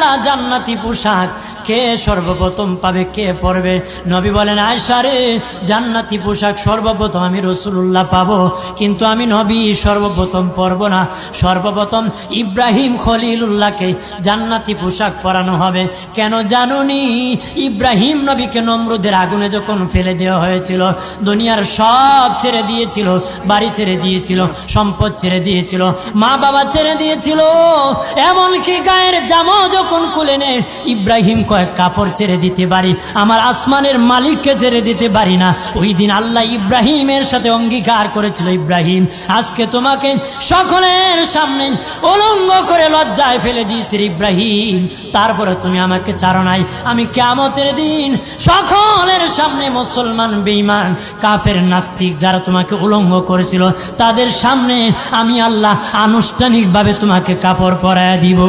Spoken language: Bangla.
আল্লাহ জান্নাতি পোশাক কে সর্বপ্রথম পাবে, কে পরবে? নবী বলেন, আয়েশা রে, জান্নাতি পোশাক সর্বপ্রথম আমি রাসূলুল্লাহ পাবো, কিন্তু আমি নবী সর্বপ্রথম পরব না। সর্বপ্রথম ইব্রাহিম খলিলুল্লাহকে জান্নাতি পোশাক পরানো হবে। কেন জানুনি? ইব্রাহিম নবীকে নমরুদের আগুনে যখন ফেলে দেওয়া হয়েছিল, দুনিয়ার সব ছেড়ে দিয়েছিল, বাড়ি ছেড়ে দিয়েছিল, সম্পদ ছেড়ে দিয়েছিল, মা বাবা ছেড়ে দিয়েছিল, এমনকি গায়ের জামা যখন খুলে নেয়, ইব্রাহিম কয়েক কাপড় ছেড়ে দিতে পারি, আমার আসমানের মালিককে ছেড়ে দিতে পারি না। ওই দিন আল্লাহ ইব্রাহিমের সাথে অঙ্গীকার করেছিল, ইব্রাহিম আজকে তোমাকে সকলের সামনে উলঙ্গ করে লজ্জায় ফেলে দিয়েছি ইব্রাহিম, তারপরে তুমি আমাকে ছাড়ো নাই। আমি কিয়ামতের দিন সকলের সামনে মুসলমান, বেঈমান, কাফের, নাস্তিক যারা তোমাকে উলঙ্গ করেছিল, তাদের সামনে আমি আল্লাহ আনুষ্ঠানিকভাবে তোমাকে কাপড় পরায়া দিব।